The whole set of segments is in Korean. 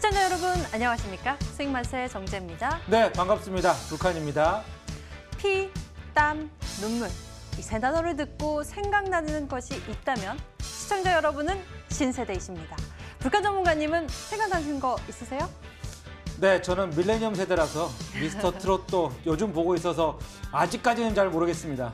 시청자 여러분 안녕하십니까? 수익만세 정재입니다. 네, 반갑습니다. 불칸입니다. 피, 땀, 눈물 이 세 단어를 듣고 생각나는 것이 있다면 시청자 여러분은 신세대이십니다. 불칸 전문가님은 생각나는 거 있으세요? 네, 저는 밀레니엄 세대라서 미스터 트롯도 요즘 보고 있어서 아직까지는 잘 모르겠습니다.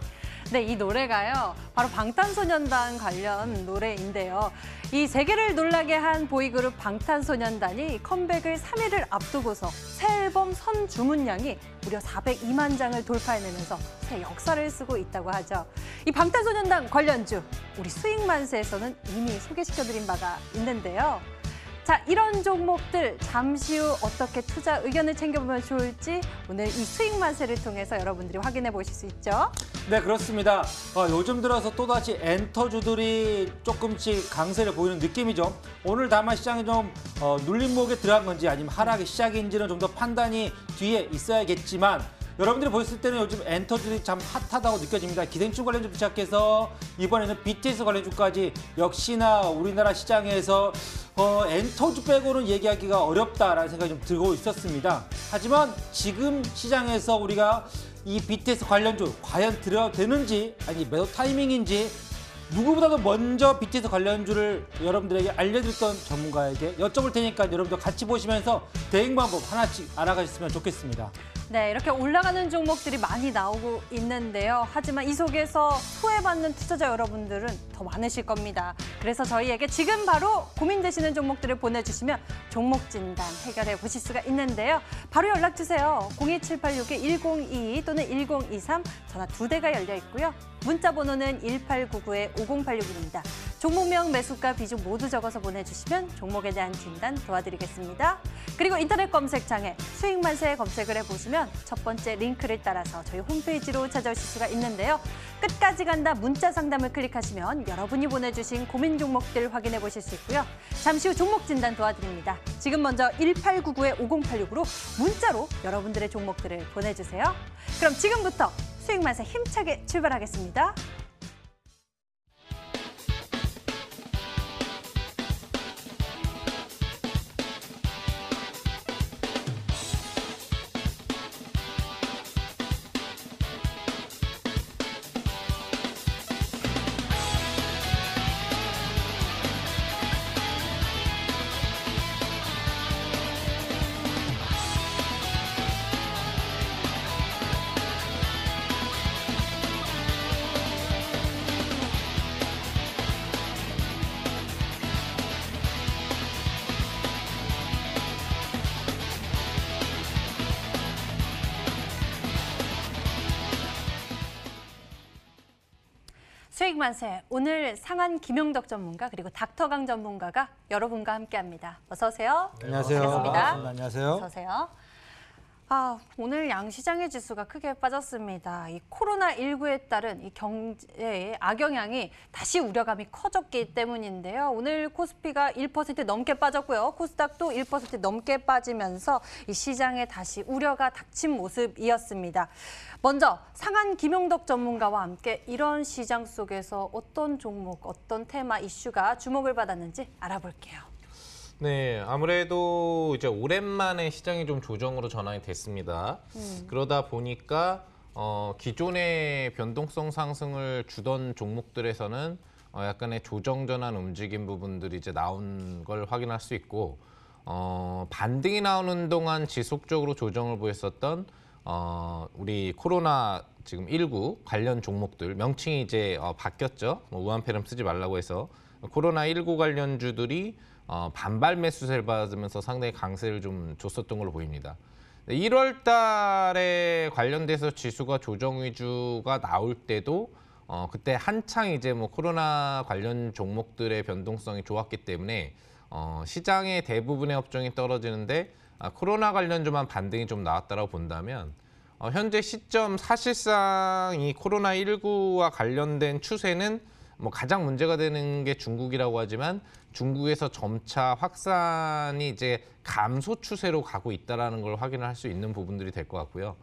네, 이 노래가요. 바로 방탄소년단 관련 노래인데요. 이 세계를 놀라게 한 보이그룹 방탄소년단이 컴백을 3일을 앞두고서 새 앨범 선 주문량이 무려 402만 장을 돌파해내면서 새 역사를 쓰고 있다고 하죠. 이 방탄소년단 관련주, 우리 수익만세에서는 이미 소개시켜드린 바가 있는데요. 자, 이런 종목들 잠시 후 어떻게 투자 의견을 챙겨보면 좋을지 오늘 이 수익만세를 통해서 여러분들이 확인해 보실 수 있죠. 네, 그렇습니다. 요즘 들어서 또다시 엔터주들이 조금씩 강세를 보이는 느낌이죠. 오늘 다만 시장이 좀 눌림목에 들어간 건지 아니면 하락의 시작인지는 좀 더 판단이 뒤에 있어야겠지만 여러분들이 보셨을 때는 요즘 엔터주들이 참 핫하다고 느껴집니다. 기생충 관련주부터 시작해서 이번에는 BTS 관련주까지 역시나 우리나라 시장에서 엔터주 빼고는 얘기하기가 어렵다라는 생각이 좀 들고 있었습니다. 하지만 지금 시장에서 우리가 이 BTS 관련주 과연 들어야 되는지 아니 매도 타이밍인지 누구보다도 먼저 BTS 관련주를 여러분들에게 알려드렸던 전문가에게 여쭤볼 테니까 여러분들 같이 보시면서 대응 방법 하나씩 알아가셨으면 좋겠습니다. 네, 이렇게 올라가는 종목들이 많이 나오고 있는데요. 하지만 이 속에서 소외받는 투자자 여러분들은 더 많으실 겁니다. 그래서 저희에게 지금 바로 고민되시는 종목들을 보내주시면 종목 진단 해결해 보실 수가 있는데요. 바로 연락 주세요. 02786-1022 또는 1023 전화 2대가 열려 있고요. 문자 번호는 1899-5086입니다. 종목명, 매수가, 비중 모두 적어서 보내주시면 종목에 대한 진단 도와드리겠습니다. 그리고 인터넷 검색창에 수익만세 검색을 해보시면 첫 번째 링크를 따라서 저희 홈페이지로 찾아오실 수가 있는데요. 끝까지 간다 문자 상담을 클릭하시면 여러분이 보내주신 고민 종목들 확인해 보실 수 있고요. 잠시 후 종목 진단 도와드립니다. 지금 먼저 1899-5086으로 문자로 여러분들의 종목들을 보내주세요. 그럼 지금부터 수익만세 힘차게 출발하겠습니다. 수익만세, 오늘 상한 김용덕 전문가 그리고 닥터강 전문가가 여러분과 함께합니다. 어서 오세요. 안녕하세요. 반갑습니다. 안녕하세요. 어서 오세요. 오늘 양시장의 지수가 크게 빠졌습니다. 이 코로나19에 따른 이 경제의 악영향이 다시 우려감이 커졌기 때문인데요. 오늘 코스피가 1% 넘게 빠졌고요. 코스닥도 1% 넘게 빠지면서 이 시장에 다시 우려가 닥친 모습이었습니다. 먼저 상한 김용덕 전문가와 함께 이런 시장 속에서 어떤 종목, 어떤 테마 이슈가 주목을 받았는지 알아볼게요. 네, 아무래도 이제 오랜만에 시장이 좀 조정으로 전환이 됐습니다. 그러다 보니까 기존의 변동성 상승을 주던 종목들에서는 약간의 조정 전환 움직임 부분들이 이제 나온 걸 확인할 수 있고 반등이 나오는 동안 지속적으로 조정을 보였었던 우리 코로나 지금 19 관련 종목들 명칭이 이제 바뀌었죠. 우한폐렴 쓰지 말라고 해서 코로나 19 관련주들이 반발 매수세를 받으면서 상당히 강세를 좀 줬었던 걸로 보입니다. 1월 달에 관련돼서 지수가 조정 위주가 나올 때도 그때 한창 이제 뭐 코로나 관련 종목들의 변동성이 좋았기 때문에 시장의 대부분의 업종이 떨어지는데 코로나 관련주만 반등이 좀 나왔다고 본다면 현재 시점 사실상 이 코로나19와 관련된 추세는 뭐 가장 문제가 되는 게 중국이라고 하지만 중국에서 점차 확산이 이제 감소 추세로 가고 있다는 걸 확인할 수 있는 부분들이 될 것 같고요.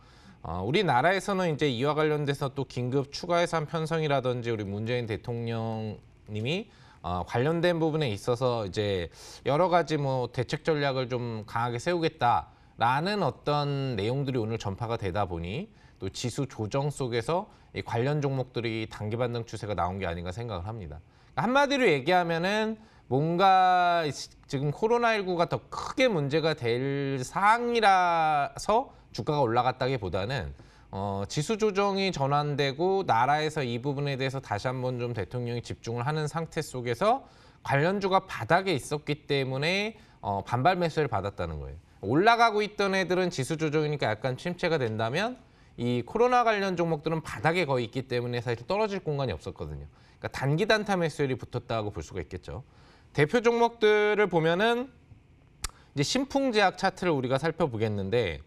우리나라에서는 이제 이와 관련돼서 또 긴급 추가 예산 편성이라든지 우리 문재인 대통령님이 관련된 부분에 있어서 이제 여러 가지 뭐 대책 전략을 좀 강하게 세우겠다라는 어떤 내용들이 오늘 전파가 되다 보니 또 지수 조정 속에서 이 관련 종목들이 단기 반등 추세가 나온 게 아닌가 생각을 합니다. 한마디로 얘기하면은 뭔가 지금 코로나19가 더 크게 문제가 될 사항이라서 주가가 올라갔다기보다는 지수 조정이 전환되고 나라에서 이 부분에 대해서 다시 한번 좀 대통령이 집중을 하는 상태 속에서 관련주가 바닥에 있었기 때문에 반발 매수를 받았다는 거예요. 올라가고 있던 애들은 지수 조정이니까 약간 침체가 된다면 이 코로나 관련 종목들은 바닥에 거의 있기 때문에 사실 떨어질 공간이 없었거든요. 그러니까 단기 단타 매수율이 붙었다고 볼 수가 있겠죠. 대표 종목들을 보면은 이제 신풍제약 차트를 우리가 살펴보겠는데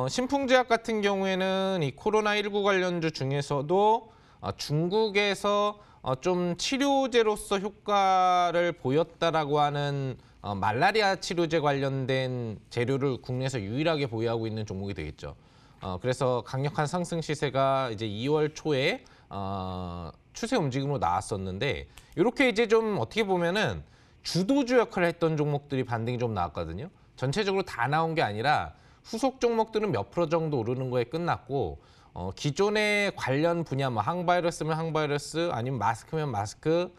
신풍제약 같은 경우에는 이 코로나19 관련주 중에서도 중국에서 좀 치료제로서 효과를 보였다라고 하는 말라리아 치료제 관련된 재료를 국내에서 유일하게 보유하고 있는 종목이 되겠죠. 그래서 강력한 상승 시세가 이제 2월 초에 추세 움직임으로 나왔었는데 이렇게 이제 좀 어떻게 보면은 주도주 역할을 했던 종목들이 반등이 좀 나왔거든요. 전체적으로 다 나온 게 아니라 후속 종목들은 몇 프로 정도 오르는 거에 끝났고 기존의 관련 분야 뭐 항바이러스면 항바이러스 아니면 마스크면 마스크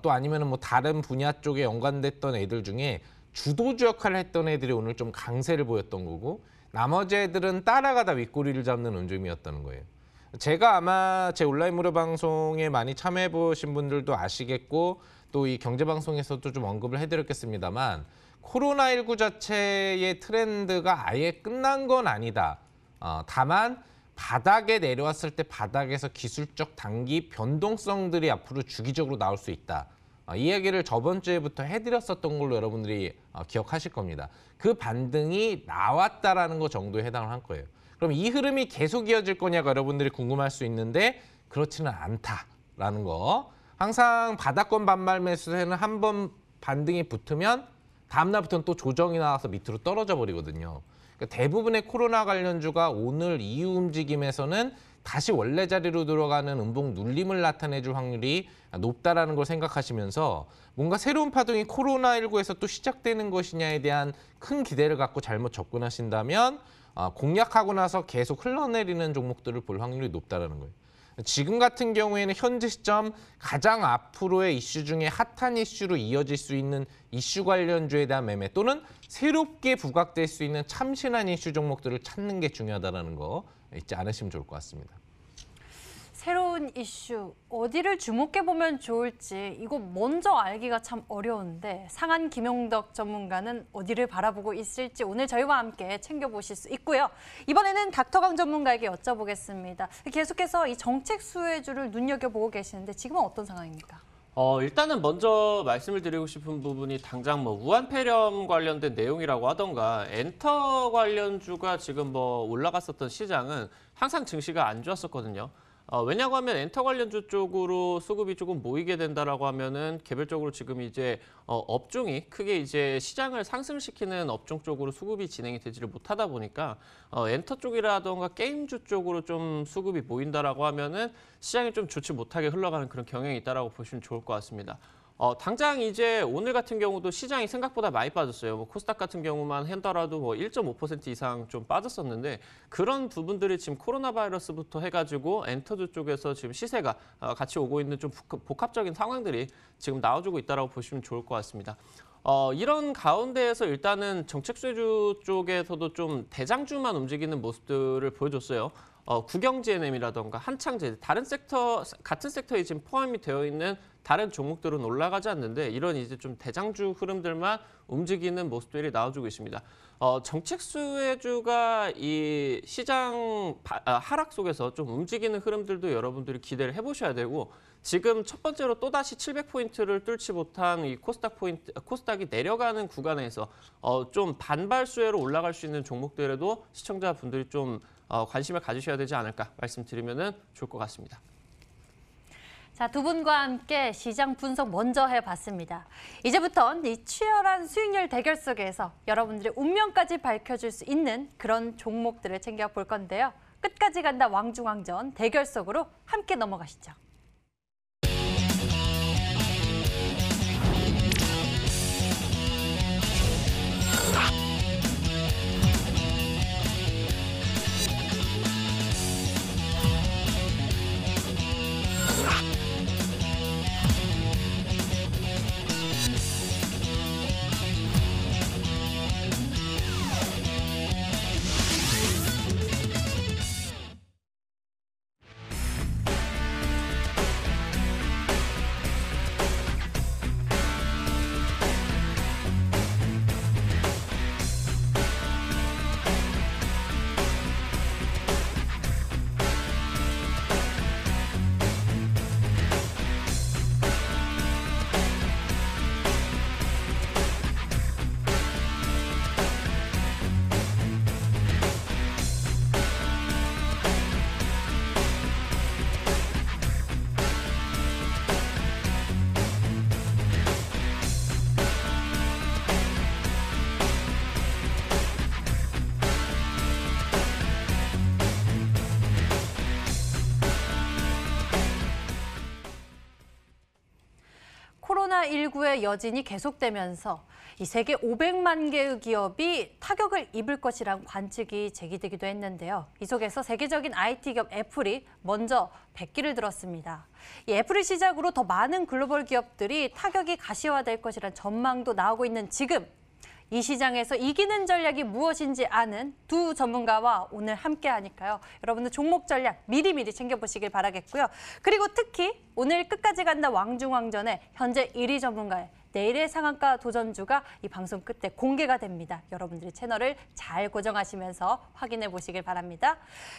또 아니면은 뭐 다른 분야 쪽에 연관됐던 애들 중에 주도주 역할을 했던 애들이 오늘 좀 강세를 보였던 거고 나머지 애들은 따라가다 윗꼬리를 잡는 움직임이었다는 거예요. 제가 아마 제 온라인 무료 방송에 많이 참여해 보신 분들도 아시겠고 또 이 경제방송에서도 좀 언급을 해드렸겠습니다만 코로나19 자체의 트렌드가 아예 끝난 건 아니다. 다만 바닥에 내려왔을 때 바닥에서 기술적 단기 변동성들이 앞으로 주기적으로 나올 수 있다. 이 얘기를 저번 주에부터 해드렸었던 걸로 여러분들이 기억하실 겁니다. 그 반등이 나왔다라는 거 정도에 해당을 한 거예요. 그럼 이 흐름이 계속 이어질 거냐가 여러분들이 궁금할 수 있는데 그렇지는 않다라는 거. 항상 바닥권 반발 매수세는 한 번 반등이 붙으면 다음 날부터는 또 조정이 나와서 밑으로 떨어져 버리거든요. 그러니까 대부분의 코로나 관련주가 오늘 이후 움직임에서는 다시 원래 자리로 들어가는 음봉 눌림을 나타내줄 확률이 높다라는 걸 생각하시면서 뭔가 새로운 파동이 코로나19에서 또 시작되는 것이냐에 대한 큰 기대를 갖고 잘못 접근하신다면 공략하고 나서 계속 흘러내리는 종목들을 볼 확률이 높다라는 거예요. 지금 같은 경우에는 현재 시점 가장 앞으로의 이슈 중에 핫한 이슈로 이어질 수 있는 이슈 관련주에 대한 매매 또는 새롭게 부각될 수 있는 참신한 이슈 종목들을 찾는 게 중요하다는 거 잊지 않으시면 좋을 것 같습니다. 새로운 이슈, 어디를 주목해보면 좋을지 이거 먼저 알기가 참 어려운데 상한 김용덕 전문가는 어디를 바라보고 있을지 오늘 저희와 함께 챙겨보실 수 있고요. 이번에는 닥터강 전문가에게 여쭤보겠습니다. 계속해서 이 정책 수혜주를 눈여겨보고 계시는데 지금은 어떤 상황입니까? 일단은 먼저 말씀을 드리고 싶은 부분이 당장 뭐 우한 폐렴 관련된 내용이라고 하던가 엔터 관련주가 지금 뭐 올라갔었던 시장은 항상 증시가 안 좋았었거든요. 왜냐고 하면 엔터 관련주 쪽으로 수급이 조금 모이게 된다라고 하면은 개별적으로 지금 이제 업종이 크게 이제 시장을 상승시키는 업종 쪽으로 수급이 진행이 되지를 못하다 보니까 엔터 쪽이라던가 게임주 쪽으로 좀 수급이 모인다라고 하면은 시장이 좀 좋지 못하게 흘러가는 그런 경향이 있다라고 보시면 좋을 것 같습니다. 당장 이제 오늘 같은 경우도 시장이 생각보다 많이 빠졌어요. 뭐 코스닥 같은 경우만 하더라도 뭐 1.5% 이상 좀 빠졌었는데 그런 부분들이 지금 코로나 바이러스부터 해가지고 엔터주 쪽에서 지금 시세가 같이 오고 있는 좀 복합적인 상황들이 지금 나와주고 있다라고 보시면 좋을 것 같습니다. 이런 가운데에서 일단은 정책 수혜주 쪽에서도 좀 대장주만 움직이는 모습들을 보여줬어요. 국영GNM이라던가 한창제, 다른 섹터, 같은 섹터에 지금 포함이 되어 있는 다른 종목들은 올라가지 않는데 이런 이제 좀 대장주 흐름들만 움직이는 모습들이 나와주고 있습니다. 정책 수혜주가 이 시장 하락 속에서 좀 움직이는 흐름들도 여러분들이 기대를 해보셔야 되고 지금 첫 번째로 또다시 700포인트를 뚫지 못한 이 코스닥이 내려가는 구간에서 좀 반발 수혜로 올라갈 수 있는 종목들에도 시청자분들이 좀 관심을 가지셔야 되지 않을까 말씀드리면 좋을 것 같습니다. 자, 두 분과 함께 시장 분석 먼저 해봤습니다. 이제부터는 이 치열한 수익률 대결 속에서 여러분들의 운명까지 밝혀줄 수 있는 그런 종목들을 챙겨볼 건데요. 끝까지 간다 왕중왕전 대결 속으로 함께 넘어가시죠. 코로나19의 여진이 계속되면서 이 세계 500만 개의 기업이 타격을 입을 것이란 관측이 제기되기도 했는데요. 이 속에서 세계적인 IT 기업 애플이 먼저 백기를 들었습니다. 이 애플을 시작으로 더 많은 글로벌 기업들이 타격이 가시화될 것이란 전망도 나오고 있는 지금, 이 시장에서 이기는 전략이 무엇인지 아는 두 전문가와 오늘 함께 하니까요. 여러분들 종목 전략 미리미리 챙겨보시길 바라겠고요. 그리고 특히 오늘 끝까지 간다 왕중왕전에 현재 1위 전문가의 내일의 상한가 도전주가 이 방송 끝에 공개가 됩니다. 여러분들이 채널을 잘 고정하시면서 확인해 보시길 바랍니다.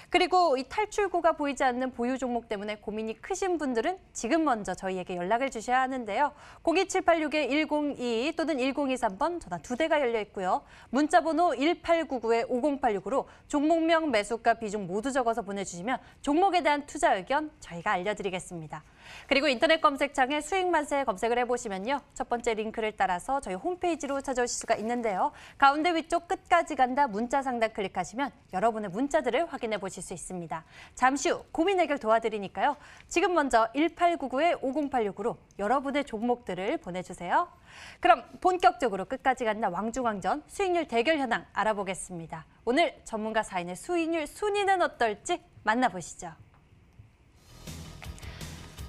그리고 이 탈출구가 보이지 않는 보유 종목 때문에 고민이 크신 분들은 지금 먼저 저희에게 연락을 주셔야 하는데요. 02786-1022 또는 1023번 전화 2대가 열려 있고요. 문자 번호 1899-5086으로 종목명, 매수가, 비중 모두 적어서 보내주시면 종목에 대한 투자 의견 저희가 알려드리겠습니다. 그리고 인터넷 검색창에 수익만세 검색을 해보시면요. 첫 번째 링크를 따라서 저희 홈페이지로 찾아오실 수가 있는데요. 가운데 위쪽 끝까지 간다 문자 상단 클릭하시면 여러분의 문자들을 확인해 보실 수 있습니다. 잠시 후 고민 해결 도와드리니까요. 지금 먼저 1899-5086으로 여러분의 종목들을 보내주세요. 그럼 본격적으로 끝까지 간다 왕중왕전 수익률 대결 현황 알아보겠습니다. 오늘 전문가 4인의 수익률 순위는 어떨지 만나보시죠.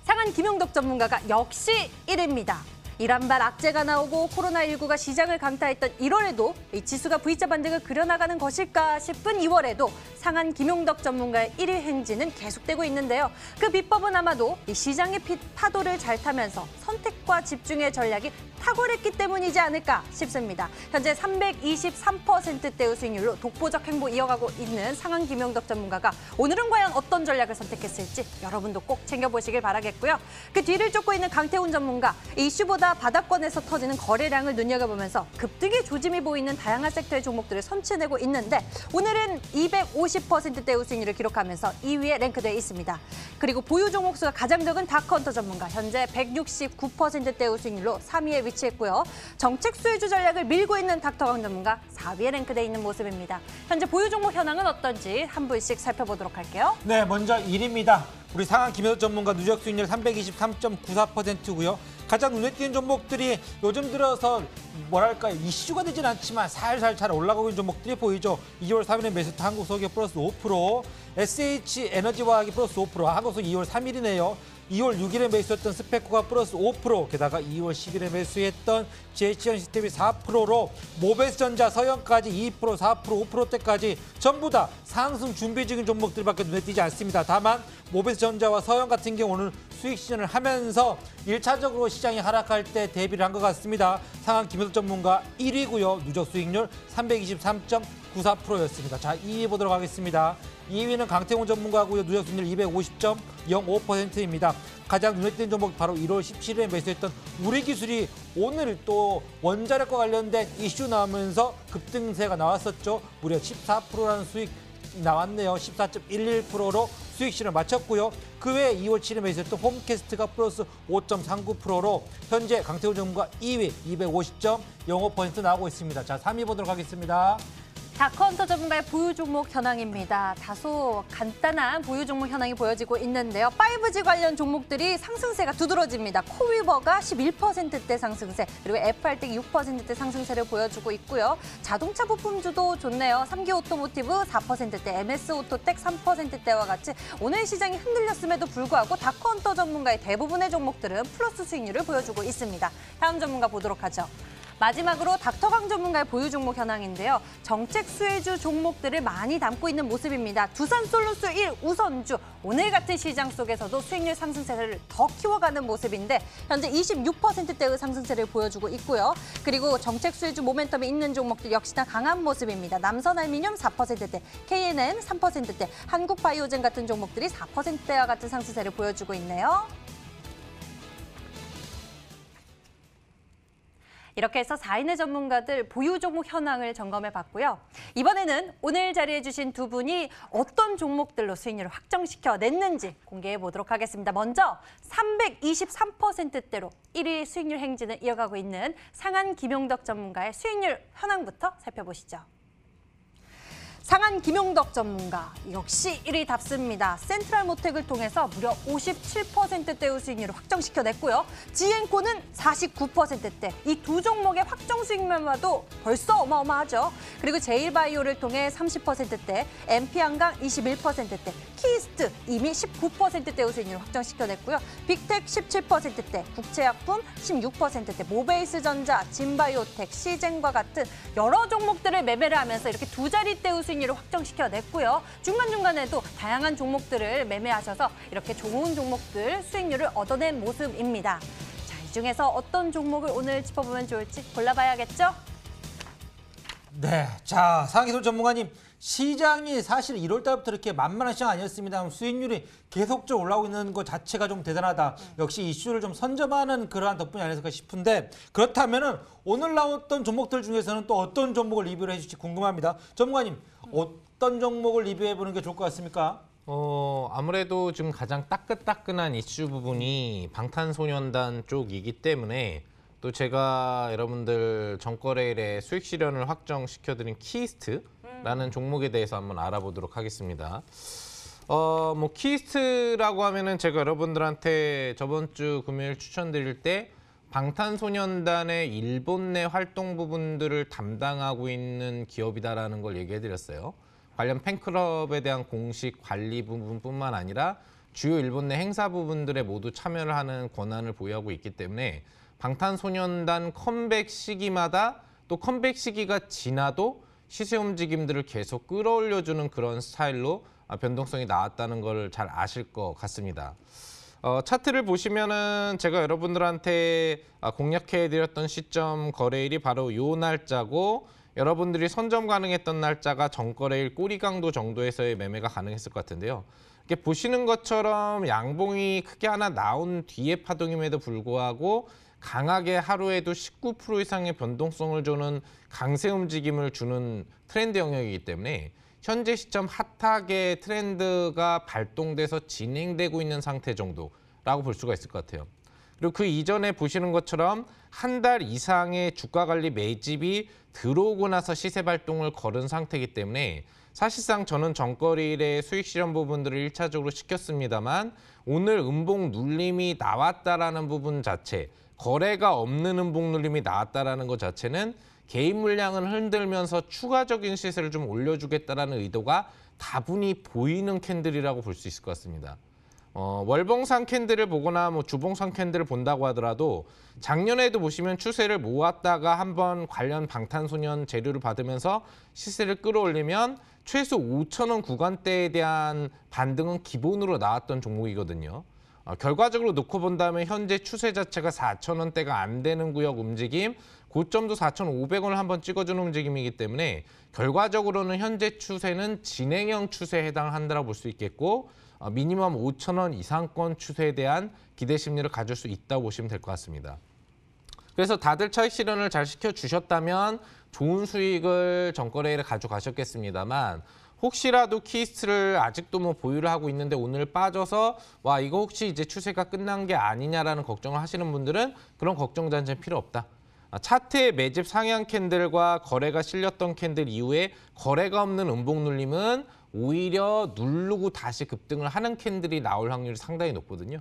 상한 김용덕 전문가가 역시 1위입니다. 이란발 악재가 나오고 코로나19가 시장을 강타했던 1월에도 이 지수가 V자 반등을 그려나가는 것일까 싶은 2월에도 상한 김용덕 전문가의 1위 행진은 계속되고 있는데요. 그 비법은 아마도 이 시장의 파도를 잘 타면서 선택과 집중의 전략이 탁월했기 때문이지 않을까 싶습니다. 현재 323%대의 수익률로 독보적 행보 이어가고 있는 상한 김용덕 전문가가 오늘은 과연 어떤 전략을 선택했을지 여러분도 꼭 챙겨보시길 바라겠고요. 그 뒤를 쫓고 있는 강태훈 전문가, 이슈보다 바닥권에서 터지는 거래량을 눈여겨보면서 급등의 조짐이 보이는 다양한 섹터의 종목들을 선취해내고 있는데 오늘은 250%대의 수익률을 기록하면서 2위에 랭크되어 있습니다. 그리고 보유 종목 수가 가장 적은 다크헌터 전문가, 현재 169%대의 수익률로 3위에 위치했고요. 정책 수혜주 전략을 밀고 있는 닥터강 전문가 4위에 랭크되어 있는 모습입니다. 현재 보유 종목 현황은 어떤지 한 분씩 살펴보도록 할게요. 네, 먼저 1위입니다. 우리 상한 김효덕 전문가 누적 수익률 323.94%고요. 가장 눈에 띄는 종목들이 요즘 들어서 뭐랄까 이슈가 되진 않지만 살살 잘 올라가고 있는 종목들이 보이죠. 2월 3일에 메시트 한국석유 플러스 5%, SH에너지화학이 플러스 5%, 한국석 2월 3일이네요. 2월 6일에 매수했던 스페코가 플러스 5%, 게다가 2월 10일에 매수했던 GH현 시스템이 4%로 모베스전자, 서영까지 2%, 4%, 5%대까지 전부 다 상승 준비 중인 종목들밖에 눈에 띄지 않습니다. 다만 모베스전자와 서영 같은 경우는 수익 실현을 하면서 1차적으로 시장이 하락할 때 대비를 한 것 같습니다. 상한 김효덕 전문가 1위고요. 누적 수익률 323.94%였습니다. 자, 2위 보도록 하겠습니다. 2위는 강태훈 전문가고요. 누적 수익률 250.05%입니다. 가장 눈에 띄는 종목 바로 1월 17일에 매수했던 우리기술이 오늘 또 원자력과 관련된 이슈 나오면서 급등세가 나왔었죠. 무려 14%라는 수익 나왔네요. 14.11%로 수익 실현을 마쳤고요. 그 외에 2월 7일에 매수했던 홈캐스트가 플러스 5.39%로 현재 강태훈 전문가 2위 250.05% 나오고 있습니다. 자, 3위 보도록 하겠습니다. 다크헌터 전문가의 보유 종목 현황입니다. 다소 간단한 보유 종목 현황이 보여지고 있는데요. 5G 관련 종목들이 상승세가 두드러집니다. 코위버가 11%대 상승세, 그리고 FR텍 6%대 상승세를 보여주고 있고요. 자동차 부품주도 좋네요. 3기 오토모티브 4%대, MS 오토텍 3%대와 같이 오늘 시장이 흔들렸음에도 불구하고 다크헌터 전문가의 대부분의 종목들은 플러스 수익률을 보여주고 있습니다. 다음 전문가 보도록 하죠. 마지막으로 닥터강 전문가의 보유 종목 현황인데요. 정책 수혜주 종목들을 많이 담고 있는 모습입니다. 두산솔루스 1 우선주, 오늘 같은 시장 속에서도 수익률 상승세를 더 키워가는 모습인데 현재 26%대의 상승세를 보여주고 있고요. 그리고 정책 수혜주 모멘텀이 있는 종목들 역시나 강한 모습입니다. 남선알미늄 4%대, KNN 3%대, 한국바이오젠 같은 종목들이 4%대와 같은 상승세를 보여주고 있네요. 이렇게 해서 4인의 전문가들 보유 종목 현황을 점검해 봤고요. 이번에는 오늘 자리해 주신 두 분이 어떤 종목들로 수익률을 확정시켜 냈는지 공개해 보도록 하겠습니다. 먼저 323%대로 1위 수익률 행진을 이어가고 있는 상한 김용덕 전문가의 수익률 현황부터 살펴보시죠. 상한 김용덕 전문가 역시 1위답습니다. 센트럴 모텍을 통해서 무려 57%대의 수익률을 확정시켜냈고요. 지앤코는 49%대. 이 두 종목의 확정 수익만 봐도 벌써 어마어마하죠. 그리고 제일바이오를 통해 30%대, MP한강 21%대, 키스트 이미 19%대의 수익률을 확정시켜냈고요. 빅텍 17%대, 국제약품 16%대, 모베이스전자, 진바이오텍, 시젠과 같은 여러 종목들을 매매를 하면서 이렇게 두 자릿대의 수익률을 확정시켜냈고요. 중간중간에도 다양한 종목들을 매매하셔서 이렇게 좋은 종목들 수익률을 얻어낸 모습입니다. 자, 이 중에서 어떤 종목을 오늘 짚어보면 좋을지 골라봐야겠죠? 네, 자 상희솔 전문가님, 시장이 사실 1월 달부터 이렇게 만만한 시장 아니었습니다. 수익률이 계속적으로 올라오고 있는 것 자체가 좀 대단하다. 역시 이슈를 좀 선점하는 그러한 덕분이 아니었을까 싶은데, 그렇다면은 오늘 나왔던 종목들 중에서는 또 어떤 종목을 리뷰를 해주실지 궁금합니다. 전문가님, 어떤 종목을 리뷰해보는 게 좋을 것 같습니까? 아무래도 지금 가장 따끈따끈한 이슈 부분이 방탄소년단 쪽이기 때문에 또 제가 여러분들 전거래일에 수익 실현을 확정시켜드린 키스트라는 종목에 대해서 한번 알아보도록 하겠습니다. 뭐 키스트라고 하면은 제가 여러분들한테 저번 주 금요일 추천드릴 때 방탄소년단의 일본 내 활동 부분들을 담당하고 있는 기업이다라는 걸 얘기해드렸어요. 관련 팬클럽에 대한 공식 관리 부분뿐만 아니라 주요 일본 내 행사 부분들에 모두 참여를 하는 권한을 보유하고 있기 때문에 방탄소년단 컴백 시기마다 또 컴백 시기가 지나도 시세 움직임들을 계속 끌어올려주는 그런 스타일로 변동성이 나왔다는 걸 잘 아실 것 같습니다. 차트를 보시면은 제가 여러분들한테 공략해드렸던 시점 거래일이 바로 요 날짜고, 여러분들이 선점 가능했던 날짜가 전거래일 꼬리 강도 정도에서의 매매가 가능했을 것 같은데요. 이렇게 보시는 것처럼 양봉이 크게 하나 나온 뒤에 파동임에도 불구하고 강하게 하루에도 19% 이상의 변동성을 주는 강세 움직임을 주는 트렌드 영역이기 때문에 현재 시점 핫하게 트렌드가 발동돼서 진행되고 있는 상태 정도라고 볼 수가 있을 것 같아요. 그리고 그 이전에 보시는 것처럼 한 달 이상의 주가 관리 매집이 들어오고 나서 시세 발동을 걸은 상태이기 때문에 사실상 저는 전거래일에 수익 실현 부분들을 1차적으로 시켰습니다만 오늘 음봉 눌림이 나왔다라는 부분 자체, 거래가 없는 음봉 눌림이 나왔다라는 것 자체는 개인 물량을 흔들면서 추가적인 시세를 좀 올려주겠다라는 의도가 다분히 보이는 캔들이라고 볼 수 있을 것 같습니다. 월봉상 캔들을 보거나 뭐 주봉상 캔들을 본다고 하더라도 작년에도 보시면 추세를 모았다가 한번 관련 방탄소년 재료를 받으면서 시세를 끌어올리면 최소 5,000원 구간대에 대한 반등은 기본으로 나왔던 종목이거든요. 결과적으로 놓고 본다면 현재 추세 자체가 4,000원대가 안 되는 구역 움직임, 고점도 4,500원을 한번 찍어주는 움직임이기 때문에 결과적으로는 현재 추세는 진행형 추세에 해당한다고 볼 수 있겠고, 미니멈 5,000원 이상권 추세에 대한 기대 심리를 가질 수 있다고 보시면 될 것 같습니다. 그래서 다들 차익 실현을 잘 시켜주셨다면 좋은 수익을 전거래일에 가져가셨겠습니다만, 혹시라도 키스트를 아직도 뭐 보유를 하고 있는데 오늘 빠져서 와 이거 혹시 이제 추세가 끝난 게 아니냐라는 걱정을 하시는 분들은 그런 걱정 자체는 필요 없다. 차트의 매집 상향 캔들과 거래가 실렸던 캔들 이후에 거래가 없는 음봉 눌림은 오히려 누르고 다시 급등을 하는 캔들이 나올 확률이 상당히 높거든요.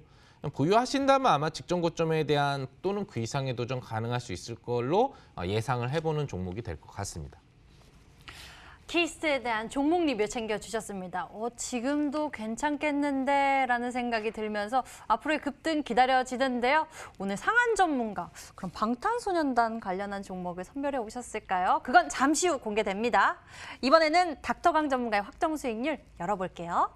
보유하신다면 아마 직전 고점에 대한 또는 그 이상의 도전 가능할 수 있을 걸로 예상을 해보는 종목이 될 것 같습니다. 키스트에 대한 종목 리뷰 챙겨주셨습니다. 지금도 괜찮겠는데 라는 생각이 들면서 앞으로의 급등 기다려지는데요. 오늘 상한 전문가, 그럼 방탄소년단 관련한 종목을 선별해 오셨을까요? 그건 잠시 후 공개됩니다. 이번에는 닥터강 전문가의 확정 수익률 열어볼게요.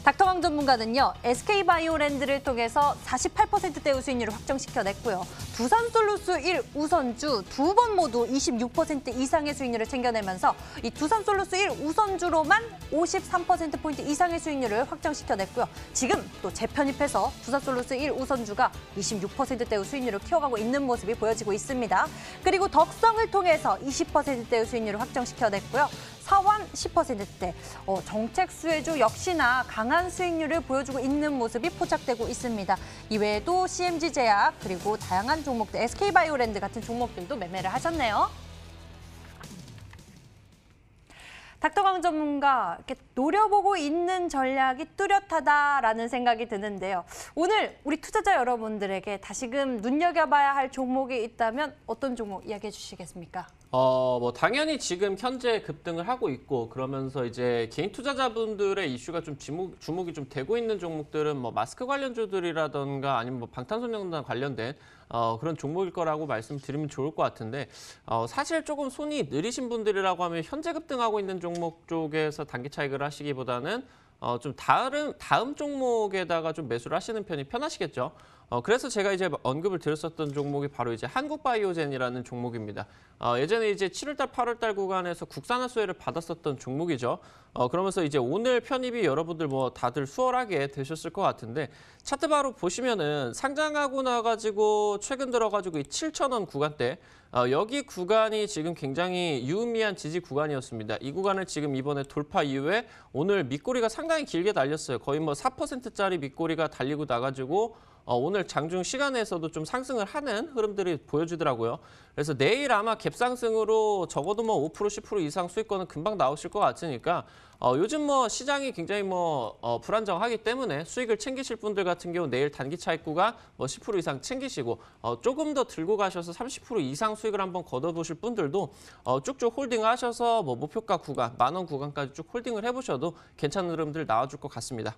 닥터강 전문가는요, SK바이오랜드를 통해서 48%대의 수익률을 확정시켜냈고요. 두산솔루스 1 우선주 두 번 모두 26% 이상의 수익률을 챙겨내면서 이 두산솔루스 1 우선주로만 53%포인트 이상의 수익률을 확정시켜냈고요. 지금 또 재편입해서 두산솔루스 1 우선주가 26%대의 수익률을 키워가고 있는 모습이 보여지고 있습니다. 그리고 덕성을 통해서 20%대의 수익률을 확정시켜냈고요. 사완 10%대, 정책 수혜주 역시나 강한 수익률을 보여주고 있는 모습이 포착되고 있습니다. 이외에도 CMG제약 그리고 다양한 종목들, SK바이오랜드 같은 종목들도 매매를 하셨네요. 닥터강 전문가 이렇게 노려보고 있는 전략이 뚜렷하다라는 생각이 드는데요. 오늘 우리 투자자 여러분들에게 다시금 눈여겨봐야 할 종목이 있다면 어떤 종목 이야기해 주시겠습니까? 뭐 당연히 지금 현재 급등을 하고 있고 그러면서 이제 개인 투자자분들의 이슈가 좀 주목이 좀 되고 있는 종목들은 뭐 마스크 관련주들이라던가 아니면 뭐 방탄소년단 관련된 그런 종목일 거라고 말씀드리면 좋을 것 같은데 사실 조금 손이 느리신 분들이라고 하면 현재 급등하고 있는 종목 쪽에서 단기 차익을 하시기보다는 좀 다음 종목에다가 좀 매수를 하시는 편이 편하시겠죠. 그래서 제가 이제 언급을 드렸었던 종목이 바로 이제 한국바이오젠이라는 종목입니다. 예전에 이제 7월달, 8월달 구간에서 국산화 수혜를 받았었던 종목이죠. 그러면서 이제 오늘 편입이 여러분들 뭐 다들 수월하게 되셨을 것 같은데 차트 바로 보시면은 상장하고 나가지고 최근 들어가지고 이 7,000원 구간대 여기 구간이 지금 굉장히 유의미한 지지 구간이었습니다. 이 구간을 지금 이번에 돌파 이후에 오늘 밑꼬리가 상당히 길게 달렸어요. 거의 뭐 4%짜리 밑꼬리가 달리고 나가지고 오늘 장중 시간에서도 좀 상승을 하는 흐름들이 보여주더라고요. 그래서 내일 아마 갭상승으로 적어도 뭐 5%, 10% 이상 수익권은 금방 나오실 것 같으니까 요즘 뭐 시장이 굉장히 불안정하기 때문에 수익을 챙기실 분들 같은 경우 내일 단기 차익 구간 뭐 10% 이상 챙기시고 조금 더 들고 가셔서 30% 이상 수익을 한번 걷어보실 분들도 쭉쭉 홀딩하셔서 뭐 목표가 구간, 10,000원 구간까지 쭉 홀딩을 해보셔도 괜찮은 흐름들 나와줄 것 같습니다.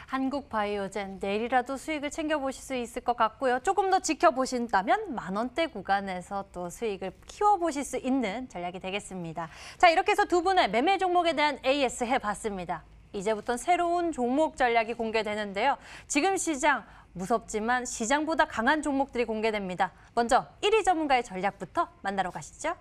한국바이오젠 내일이라도 수익을 챙겨보실 수 있을 것 같고요. 조금 더 지켜보신다면 10,000원대 구간에서 또 수익을 키워보실 수 있는 전략이 되겠습니다. 자, 이렇게 해서 두 분의 매매 종목에 대한 AS 해봤습니다. 이제부터 새로운 종목 전략이 공개되는데요. 지금 시장 무섭지만 시장보다 강한 종목들이 공개됩니다. 먼저 1위 전문가의 전략부터 만나러 가시죠.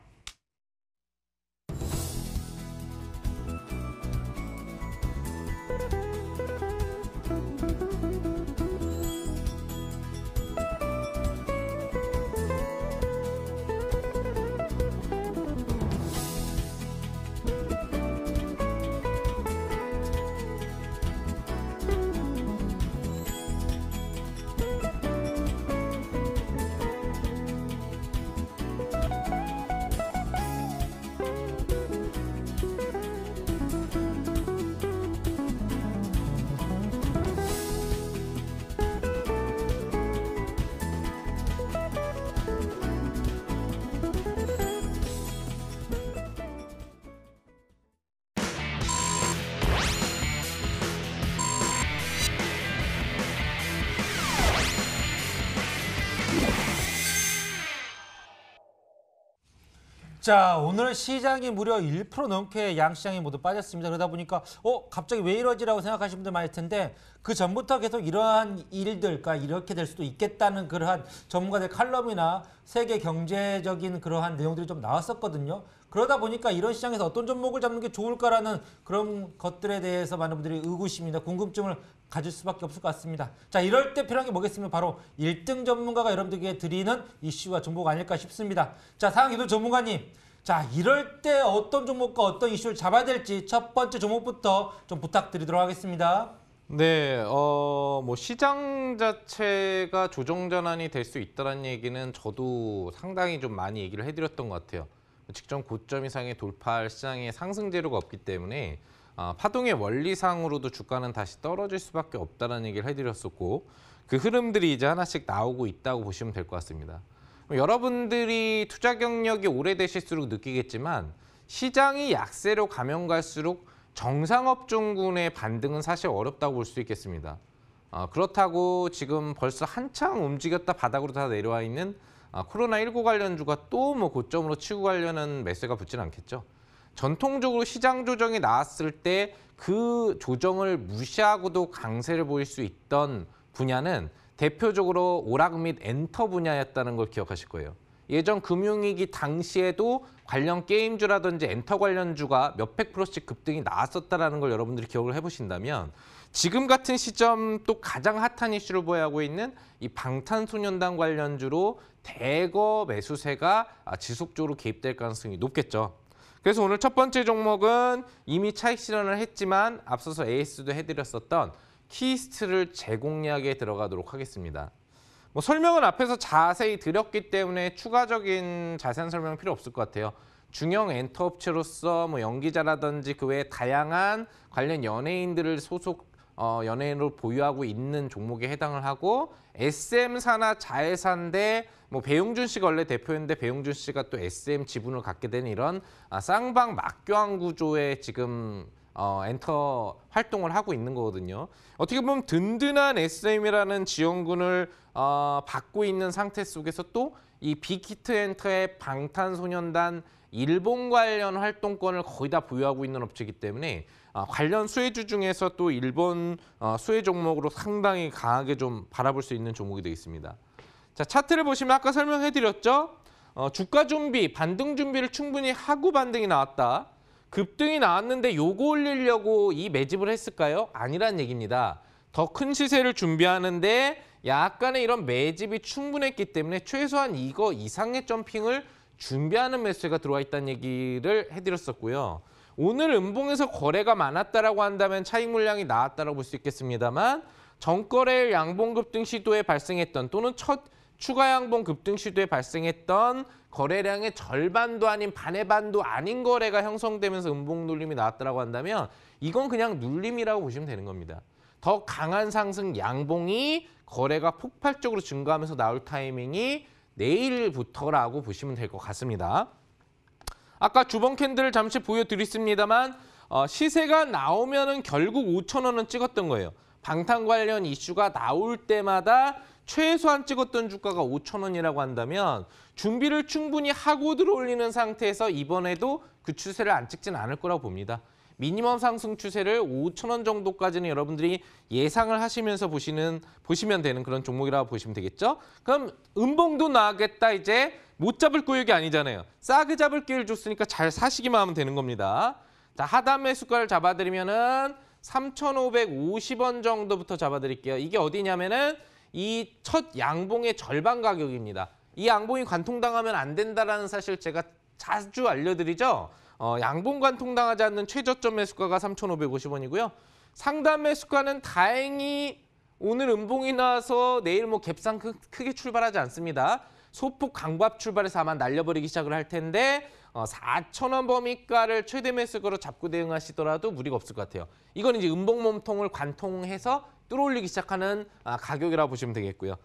자, 오늘 시장이 무려 1% 넘게 양시장이 모두 빠졌습니다. 그러다 보니까 갑자기 왜 이러지라고 생각하시는 분들 많을 텐데 그 전부터 계속 이러한 일들과 이렇게 될 수도 있겠다는 그러한 전문가들 칼럼이나 세계 경제적인 그러한 내용들이 좀 나왔었거든요. 그러다 보니까 이런 시장에서 어떤 종목을 잡는 게 좋을까라는 그런 것들에 대해서 많은 분들이 의구심이나 궁금증을 가질 수밖에 없을 것 같습니다. 자, 이럴 때 필요한 게 뭐겠습니까? 바로 1등 전문가가 여러분들에게 드리는 이슈와 정보가 아닐까 싶습니다. 자, 상황기도 전문가님. 자, 이럴 때 어떤 종목과 어떤 이슈를 잡아야 될지 첫 번째 종목부터 좀 부탁드리도록 하겠습니다. 네, 뭐 시장 자체가 조정 전환이 될 수 있다는 얘기는 저도 상당히 좀 많이 얘기를 해드렸던 것 같아요. 직전 고점 이상의 돌파할 시장의 상승 재료가 없기 때문에 파동의 원리상으로도 주가는 다시 떨어질 수밖에 없다는 얘기를 해드렸었고 그 흐름들이 이제 하나씩 나오고 있다고 보시면 될 것 같습니다. 여러분들이 투자 경력이 오래되실수록 느끼겠지만 시장이 약세로 가면 갈수록 정상업종군의 반등은 사실 어렵다고 볼 수 있겠습니다. 그렇다고 지금 벌써 한창 움직였다 바닥으로 다 내려와 있는 코로나19 관련주가 또 뭐 고점으로 치고 가려는 매수가 붙지는 않겠죠. 전통적으로 시장 조정이 나왔을 때 그 조정을 무시하고도 강세를 보일 수 있던 분야는 대표적으로 오락 및 엔터 분야였다는 걸 기억하실 거예요. 예전 금융위기 당시에도 관련 게임주라든지 엔터 관련주가 몇백 %씩 급등이 나왔었다는 걸 여러분들이 기억을 해보신다면 지금 같은 시점 또 가장 핫한 이슈를 보유하고 있는 이 방탄소년단 관련주로 대거 매수세가 지속적으로 개입될 가능성이 높겠죠. 그래서 오늘 첫 번째 종목은 이미 차익 실현을 했지만 앞서서 AS도 해드렸었던 키스트를 재공략에 들어가도록 하겠습니다. 뭐 설명은 앞에서 자세히 드렸기 때문에 추가적인 자세한 설명은 필요 없을 것 같아요. 중형 엔터 업체로서 뭐 연기자라든지 그 외에 다양한 관련 연예인들을 연예인으로 보유하고 있는 종목에 해당을 하고 SM사나 자회사인데 뭐 배용준 씨가 원래 대표였는데 배용준 씨가 또 SM 지분을 갖게 된 이런 쌍방 막교환 구조의 지금 엔터 활동을 하고 있는 거거든요. 어떻게 보면 든든한 SM이라는 지원군을 받고 있는 상태 속에서 또 이 빅히트 엔터의 방탄소년단 일본 관련 활동권을 거의 다 보유하고 있는 업체이기 때문에 관련 수혜주 중에서 또 일본 수혜 종목으로 상당히 강하게 좀 바라볼 수 있는 종목이 되겠습니다. 자, 차트를 보시면 아까 설명해드렸죠? 주가 준비, 반등 준비를 충분히 하고 반등이 나왔다. 급등이 나왔는데 요거 올리려고 이 매집을 했을까요? 아니란 얘기입니다. 더 큰 시세를 준비하는데 약간의 이런 매집이 충분했기 때문에 최소한 이거 이상의 점핑을 준비하는 매수가 들어와 있다는 얘기를 해드렸었고요. 오늘 음봉에서 거래가 많았다라고 한다면 차익 물량이 나왔다라고 볼 수 있겠습니다만 전거래일 양봉 급등 시도에 발생했던 또는 첫 추가 양봉 급등 시도에 발생했던 거래량의 절반도 아닌 반의 반도 아닌 거래가 형성되면서 음봉 눌림이 나왔다라고 한다면 이건 그냥 눌림이라고 보시면 되는 겁니다. 더 강한 상승 양봉이 거래가 폭발적으로 증가하면서 나올 타이밍이 내일부터라고 보시면 될 것 같습니다. 아까 주봉 캔들을 잠시 보여드렸습니다만 시세가 나오면은 결국 5,000원은 찍었던 거예요. 방탄 관련 이슈가 나올 때마다 최소한 찍었던 주가가 5,000원이라고 한다면 준비를 충분히 하고 들어올리는 상태에서 이번에도 그 추세를 안 찍지는 않을 거라고 봅니다. 미니멈 상승 추세를 5,000원 정도까지는 여러분들이 예상을 하시면서 보시면 되는 그런 종목이라고 보시면 되겠죠. 그럼 음봉도 나가겠다 이제 못 잡을 구역이 아니잖아요. 싸게 잡을 기회를 줬으니까 잘 사시기만 하면 되는 겁니다. 자, 하단 매수가를 잡아드리면은 3,550원 정도부터 잡아드릴게요. 이게 어디냐면은 이 첫 양봉의 절반 가격입니다. 이 양봉이 관통당하면 안 된다라는 사실 제가 자주 알려드리죠. 양봉 관통당하지 않는 최저점 매수가가 3,550원이고요. 상단 매수가는 다행히 오늘 음봉이 나와서 내일 뭐 갭상 크게 출발하지 않습니다. 소폭 강밥 출발해서 아마 날려버리기 시작을 할 텐데 4,000원 범위가를 최대 매수가로 잡고 대응하시더라도 무리가 없을 것 같아요. 이건 이제 음봉 몸통을 관통해서 뚫어올리기 시작하는 가격이라고 보시면 되겠고요.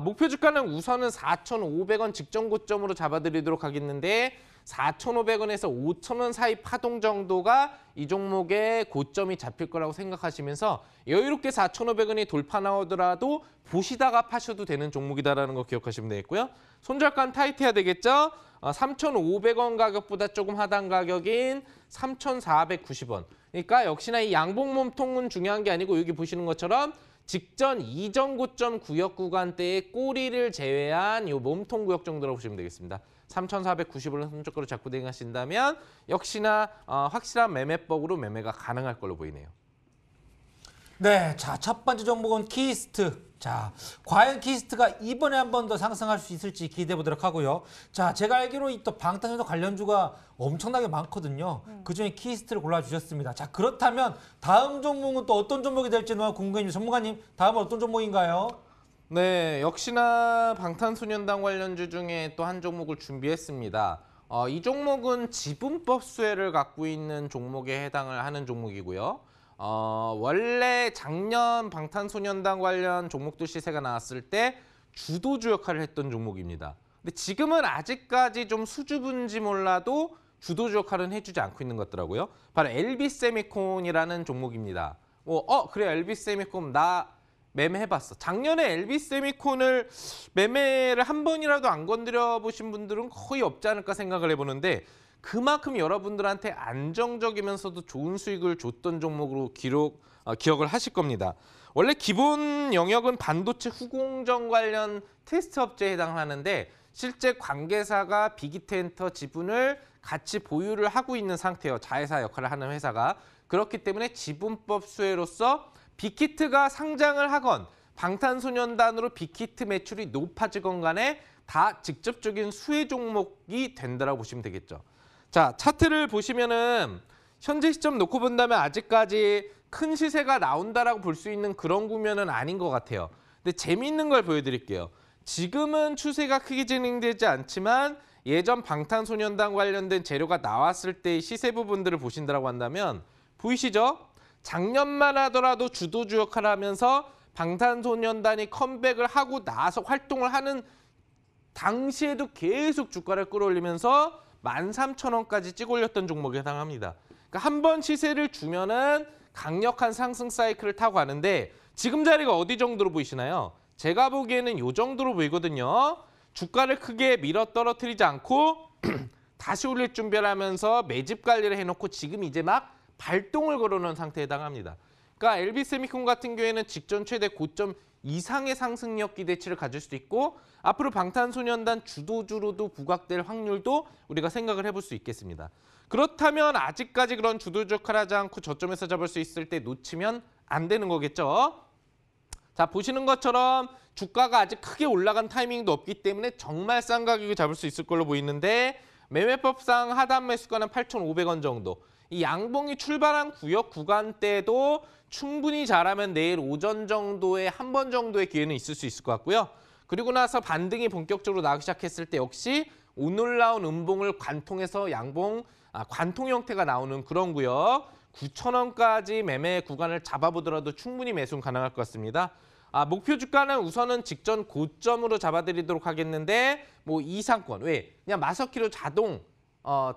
목표 주가는 우선은 4,500원 직전 고점으로 잡아드리도록 하겠는데 4,500원에서 5,000원 사이 파동 정도가 이 종목의 고점이 잡힐 거라고 생각하시면서 여유롭게 4,500원이 돌파 나오더라도 보시다가 파셔도 되는 종목이다라는 거 기억하시면 되겠고요. 손절가는 타이트해야 되겠죠. 3,500원 가격보다 조금 하단 가격인 3,490원. 그러니까 역시나 이 양봉 몸통은 중요한 게 아니고 여기 보시는 것처럼 직전 이전 고점 구역 구간대의 꼬리를 제외한 이 몸통 구역 정도라고 보시면 되겠습니다. 3,490원을 손절가로 잡고 대응하신다면 역시나 확실한 매매법으로 매매가 가능할 걸로 보이네요. 네, 자, 첫 번째 종목은 키스트. 자, 과연 키스트가 이번에 한 번 더 상승할 수 있을지 기대해 보도록 하고요. 자, 제가 알기로 이 또 방탄소년단 관련주가 엄청나게 많거든요. 그중에 키스트를 골라주셨습니다. 자, 그렇다면 다음 종목은 또 어떤 종목이 될지 너무 궁금해요. 전문가님, 다음은 어떤 종목인가요? 네, 역시나 방탄소년단 관련주 중에 또 한 종목을 준비했습니다. 이 종목은 지분법 수혜를 갖고 있는 종목에 해당을 하는 종목이고요. 원래 작년 방탄소년단 관련 종목들 시세가 나왔을 때 주도주 역할을 했던 종목입니다. 근데 지금은 아직까지 좀 수줍은지 몰라도 주도주 역할은 해주지 않고 있는 것 같더라고요. 바로 LB세미콘이라는 종목입니다. 그래 LB세미콘 나 매매해봤어. 작년에 LB세미콘을 매매를 한 번이라도 안 건드려 보신 분들은 거의 없지 않을까 생각을 해보는데 그만큼 여러분들한테 안정적이면서도 좋은 수익을 줬던 종목으로 기억을 하실 겁니다. 원래 기본 영역은 반도체 후공정 관련 테스트 업체에 해당하는데 실제 관계사가 빅히트엔터 지분을 같이 보유를 하고 있는 상태예요. 자회사 역할을 하는 회사가. 그렇기 때문에 지분법 수혜로서 빅히트가 상장을 하건 방탄소년단으로 빅히트 매출이 높아지건 간에 다 직접적인 수혜 종목이 된다라고 보시면 되겠죠. 자, 차트를 보시면은 현재 시점 놓고 본다면 아직까지 큰 시세가 나온다라고 볼 수 있는 그런 국면은 아닌 것 같아요. 근데 재미있는 걸 보여드릴게요. 지금은 추세가 크게 진행되지 않지만 예전 방탄소년단 관련된 재료가 나왔을 때의 시세 부분들을 보신다고 한다면 보이시죠? 작년만 하더라도 주도주 역할을 하면서 방탄소년단이 컴백을 하고 나서 활동을 하는 당시에도 계속 주가를 끌어올리면서 13,000원까지 찍어 올렸던 종목에 해당합니다. 그러니까 한 번 시세를 주면은 강력한 상승 사이클을 타고 가는데 지금 자리가 어디 정도로 보이시나요? 제가 보기에는 이 정도로 보이거든요. 주가를 크게 밀어 떨어뜨리지 않고 다시 올릴 준비를 하면서 매집 관리를 해놓고 지금 이제 막 발동을 걸어놓은 상태에 해당합니다. 그러니까 LB세미콘 같은 경우에는 직전 최대 고점 이상의 상승력 기대치를 가질 수도 있고 앞으로 방탄소년단 주도주로도 부각될 확률도 우리가 생각을 해볼 수 있겠습니다. 그렇다면 아직까지 그런 주도주 역할을 하지 않고 저점에서 잡을 수 있을 때 놓치면 안 되는 거겠죠. 자, 보시는 것처럼 주가가 아직 크게 올라간 타이밍도 없기 때문에 정말 싼 가격을 잡을 수 있을 걸로 보이는데 매매법상 하단 매수가는 8,500원 정도. 이 양봉이 출발한 구역 구간대도 충분히 잘하면 내일 오전 정도에 한 번 정도의 기회는 있을 수 있을 것 같고요. 그리고 나서 반등이 본격적으로 나오기 시작했을 때 역시 오늘 나온 음봉을 관통해서 관통 형태가 나오는 그런 구역 9,000원까지 매매 구간을 잡아보더라도 충분히 매수는 가능할 것 같습니다. 목표 주가는 우선은 직전 고점으로 잡아드리도록 하겠는데 뭐 이상권 왜? 그냥 마석키로 자동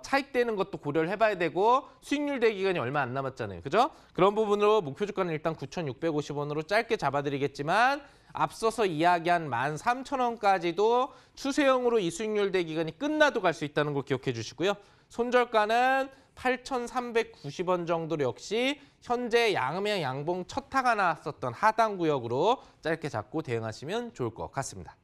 차익되는 것도 고려를 해봐야 되고 수익률 대기간이 얼마 안 남았잖아요. 그죠? 그런 부분으로 목표 주가는 일단 9,650원으로 짧게 잡아드리겠지만 앞서서 이야기한 13,000원까지도 추세형으로 이 수익률 대기간이 끝나도 갈 수 있다는 걸 기억해 주시고요. 손절가는 8,390원 정도로 역시 현재 양음양 양봉 첫 타가 나왔었던 하단 구역으로 짧게 잡고 대응하시면 좋을 것 같습니다.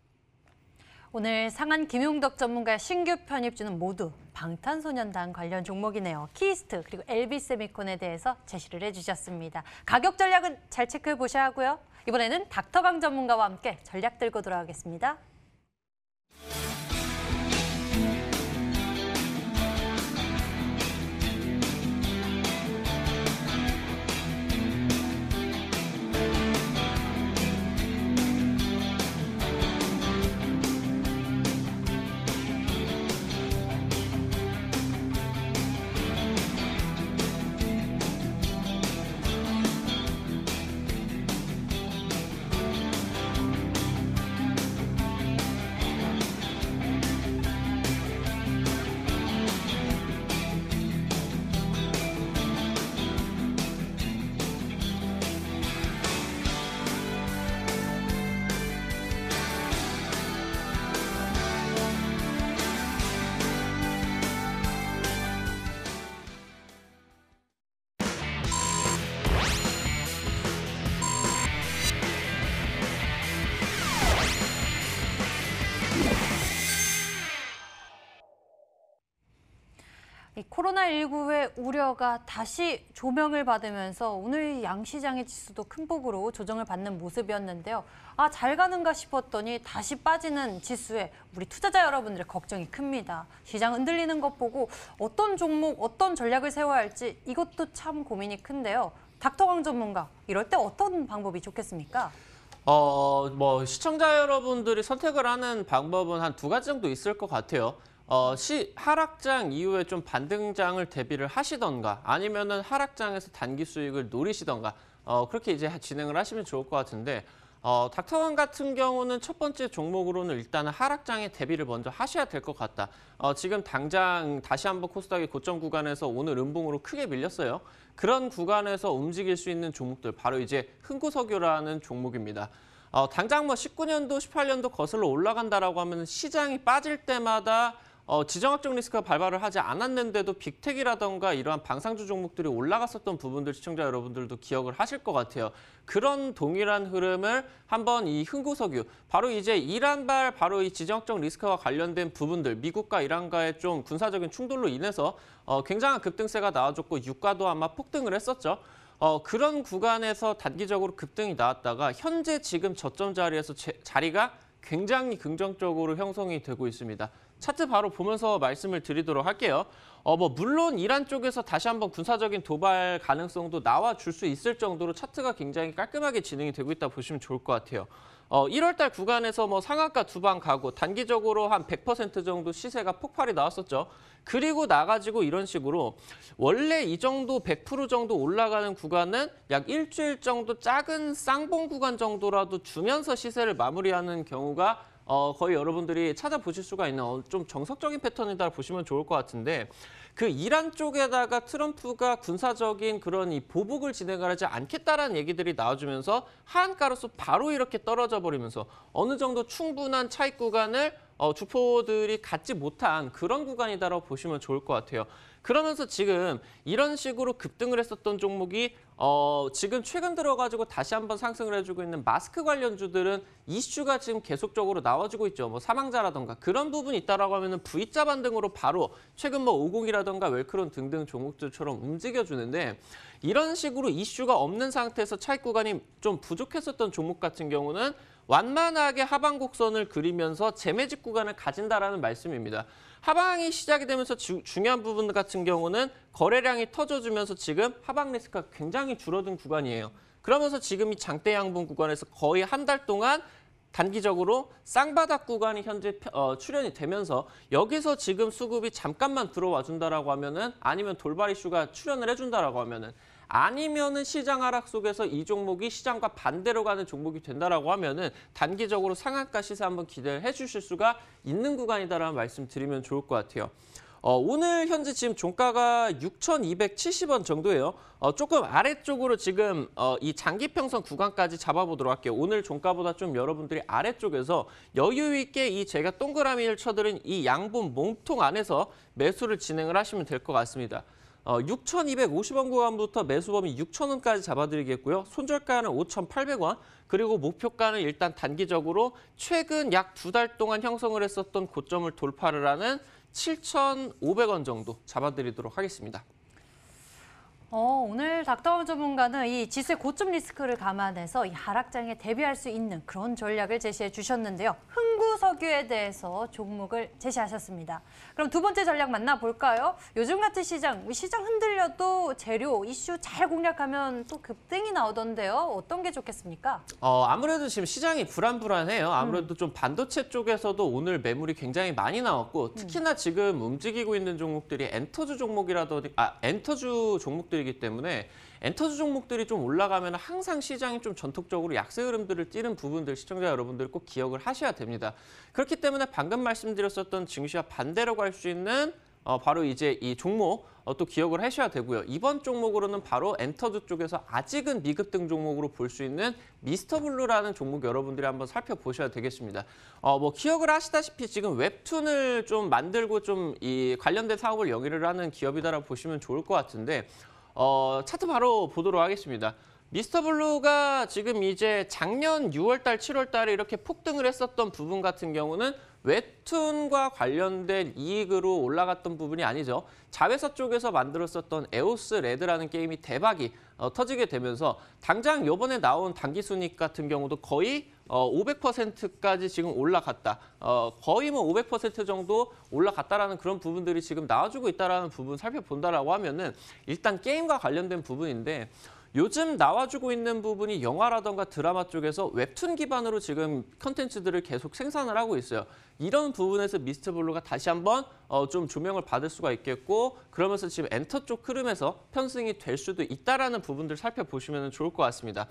오늘 상한 김용덕 전문가의 신규 편입주는 모두 방탄소년단 관련 종목이네요. 키스트 그리고 LB세미콘에 대해서 제시를 해주셨습니다. 가격 전략은 잘 체크해 보셔야 하고요. 이번에는 닥터강 전문가와 함께 전략 들고 돌아오겠습니다. 이 코로나19의 우려가 다시 조명을 받으면서 오늘 양시장의 지수도 큰 폭으로 조정을 받는 모습이었는데요. 잘 가는가 싶었더니 다시 빠지는 지수에 우리 투자자 여러분들의 걱정이 큽니다. 시장 흔들리는 것 보고 어떤 종목, 어떤 전략을 세워야 할지 이것도 참 고민이 큰데요. 닥터강 전문가, 이럴 때 어떤 방법이 좋겠습니까? 시청자 여러분들이 선택을 하는 방법은 한 두 가지 정도 있을 것 같아요. 하락장 이후에 좀 반등장을 대비를 하시던가 아니면은 하락장에서 단기 수익을 노리시던가 그렇게 이제 진행을 하시면 좋을 것 같은데 닥터강 같은 경우는 첫 번째 종목으로는 일단은 하락장에 대비를 먼저 하셔야 될 것 같다. 지금 당장 다시 한번 코스닥이 고점 구간에서 오늘 음봉으로 크게 밀렸어요. 그런 구간에서 움직일 수 있는 종목들 바로 이제 흥구석유라는 종목입니다. 당장 19년도, 18년도 거슬러 올라간다라고 하면 시장이 빠질 때마다 지정학적 리스크가 발발을 하지 않았는데도 빅텍이라던가 이러한 방상주 종목들이 올라갔었던 부분들 시청자 여러분들도 기억을 하실 것 같아요. 그런 동일한 흐름을 한번 이 흥구석유, 바로 이제 이란발 바로 이 지정학적 리스크와 관련된 부분들, 미국과 이란과의 좀 군사적인 충돌로 인해서 굉장한 급등세가 나와줬고 유가도 아마 폭등을 했었죠. 그런 구간에서 단기적으로 급등이 나왔다가 현재 지금 저점 자리에서 자리가 굉장히 긍정적으로 형성이 되고 있습니다. 차트 바로 보면서 말씀을 드리도록 할게요. 물론 이란 쪽에서 다시 한번 군사적인 도발 가능성도 나와줄 수 있을 정도로 차트가 굉장히 깔끔하게 진행이 되고 있다 보시면 좋을 것 같아요. 1월 달 구간에서 뭐 상한가 2방 가고 단기적으로 한 100% 정도 시세가 폭발이 나왔었죠. 그리고 나가지고 이런 식으로 원래 이 정도 100% 정도 올라가는 구간은 약 일주일 정도 작은 쌍봉 구간 정도라도 주면서 시세를 마무리하는 경우가 거의 여러분들이 찾아보실 수가 있는 좀 정석적인 패턴이다 보시면 좋을 것 같은데 그 이란 쪽에다가 트럼프가 군사적인 그런 이 보복을 진행을 하지 않겠다라는 얘기들이 나와주면서 하한가로서 바로 이렇게 떨어져 버리면서 어느 정도 충분한 차익 구간을 주포들이 갖지 못한 그런 구간이다라고 보시면 좋을 것 같아요. 그러면서 지금 이런 식으로 급등을 했었던 종목이 지금 최근 들어가지고 다시 한번 상승을 해주고 있는 마스크 관련주들은 이슈가 지금 계속적으로 나와주고 있죠. 뭐 사망자라던가 그런 부분이 있다라고 하면은 V자 반등으로 바로 최근 뭐 50이라던가 웰크론 등등 종목들처럼 움직여주는데 이런 식으로 이슈가 없는 상태에서 차익 구간이 좀 부족했었던 종목 같은 경우는 완만하게 하방 곡선을 그리면서 재매집 구간을 가진다라는 말씀입니다. 하방이 시작이 되면서 중요한 부분 같은 경우는 거래량이 터져주면서 지금 하방 리스크가 굉장히 줄어든 구간이에요. 그러면서 지금 이 장대 양분 구간에서 거의 한 달 동안 단기적으로 쌍바닥 구간이 현재 출현이 되면서 여기서 지금 수급이 잠깐만 들어와 준다라고 하면은 아니면 돌발 이슈가 출현을 해준다라고 하면은 아니면은 시장 하락 속에서 이 종목이 시장과 반대로 가는 종목이 된다라고 하면은 단기적으로 상한가 시세 한번 기대해 주실 수가 있는 구간이다라는 말씀 드리면 좋을 것 같아요. 오늘 현재 지금 종가가 6,270원 정도예요. 조금 아래쪽으로 지금 이 장기평선 구간까지 잡아보도록 할게요. 오늘 종가보다 좀 여러분들이 아래쪽에서 여유 있게 이 제가 동그라미를 쳐드린 이 양분 몸통 안에서 매수를 진행을 하시면 될 것 같습니다. 6,250원 구간부터 매수범위 6,000원까지 잡아드리겠고요. 손절가는 5,800원, 그리고 목표가는 일단 단기적으로 최근 약 2달 동안 형성을 했었던 고점을 돌파를 하는 7,500원 정도 잡아드리도록 하겠습니다. 오늘 닥터원 전문가는 이 지수의 고점 리스크를 감안해서 이 하락장에 대비할 수 있는 그런 전략을 제시해 주셨는데요. 흥구석유에 대해서 종목을 제시하셨습니다. 그럼 두 번째 전략 만나볼까요? 요즘 같은 시장 흔들려도 재료, 이슈 잘 공략하면 또 급등이 나오던데요. 어떤 게 좋겠습니까? 아무래도 지금 시장이 불안해요. 아무래도 좀 반도체 쪽에서도 오늘 매물이 굉장히 많이 나왔고 특히나 지금 움직이고 있는 종목들이 엔터주 엔터주 종목들이기 때문에 엔터주 종목들이 좀 올라가면 항상 시장이 좀 전통적으로 약세 흐름들을 띠는 부분들 시청자 여러분들 꼭 기억을 하셔야 됩니다. 그렇기 때문에 방금 말씀드렸었던 증시와 반대로 갈 수 있는 바로 이제 이 종목 또 기억을 하셔야 되고요. 이번 종목으로는 바로 엔터주 쪽에서 아직은 미급등 종목으로 볼 수 있는 미스터블루라는 종목 여러분들이 한번 살펴보셔야 되겠습니다. 뭐 기억을 하시다시피 지금 웹툰을 좀 만들고 좀 이 관련된 사업을 영위를 하는 기업이다라고 보시면 좋을 것 같은데 차트 바로 보도록 하겠습니다. 미스터블루가 지금 이제 작년 6월달, 7월달에 이렇게 폭등을 했었던 부분 같은 경우는 웹툰과 관련된 이익으로 올라갔던 부분이 아니죠. 자회사 쪽에서 만들었었던 에오스 레드라는 게임이 대박이 터지게 되면서 당장 이번에 나온 당기순이익 같은 경우도 거의 500%까지 지금 올라갔다. 거의 뭐 500% 정도 올라갔다라는 그런 부분들이 지금 나와주고 있다라는 부분 살펴본다라고 하면은 일단 게임과 관련된 부분인데 요즘 나와주고 있는 부분이 영화라던가 드라마 쪽에서 웹툰 기반으로 지금 컨텐츠들을 계속 생산을 하고 있어요. 이런 부분에서 미스터블루가 다시 한번 좀 조명을 받을 수가 있겠고 그러면서 지금 엔터 쪽 흐름에서 편승이 될 수도 있다라는 부분들 살펴보시면 좋을 것 같습니다.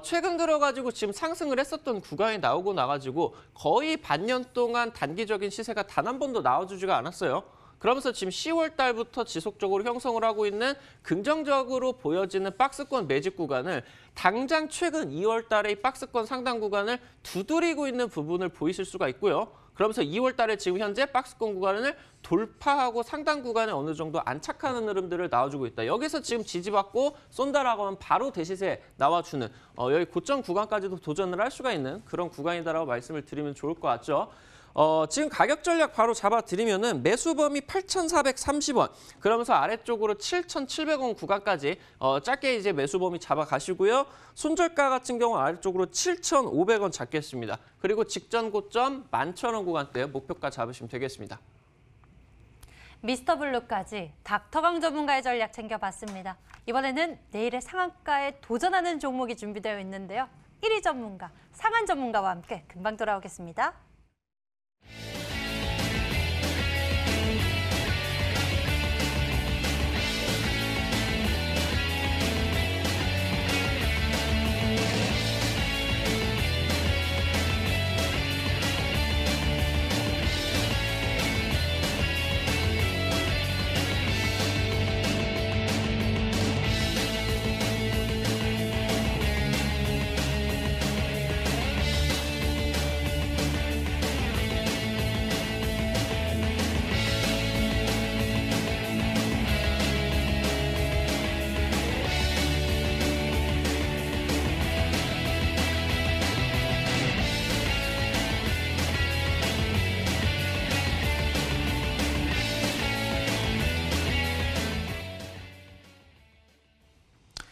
최근 들어가지고 지금 상승을 했었던 구간이 나오고 나가지고 거의 반년 동안 단기적인 시세가 단 한 번도 나와주지가 않았어요. 그러면서 지금 10월 달부터 지속적으로 형성을 하고 있는 긍정적으로 보여지는 박스권 매집 구간을 당장 최근 2월 달에 이 박스권 상단 구간을 두드리고 있는 부분을 보이실 수가 있고요. 그러면서 2월 달에 지금 현재 박스권 구간을 돌파하고 상단 구간에 어느 정도 안착하는 흐름들을 나와주고 있다. 여기서 지금 지지받고 쏜다라고 하면 바로 대시세 나와주는 여기 고점 구간까지도 도전을 할 수가 있는 그런 구간이다라고 말씀을 드리면 좋을 것 같죠. 지금 가격 전략 바로 잡아드리면은 매수 범위 8,430원, 그러면서 아래쪽으로 7,700원 구간까지 짧게 이제 매수 범위 잡아가시고요. 손절가 같은 경우 아래쪽으로 7,500원 잡겠습니다. 그리고 직전 고점 11,000원 구간대 목표가 잡으시면 되겠습니다. 미스터블루까지 닥터강 전문가의 전략 챙겨봤습니다. 이번에는 내일의 상한가에 도전하는 종목이 준비되어 있는데요. 1위 전문가, 상한 전문가와 함께 금방 돌아오겠습니다.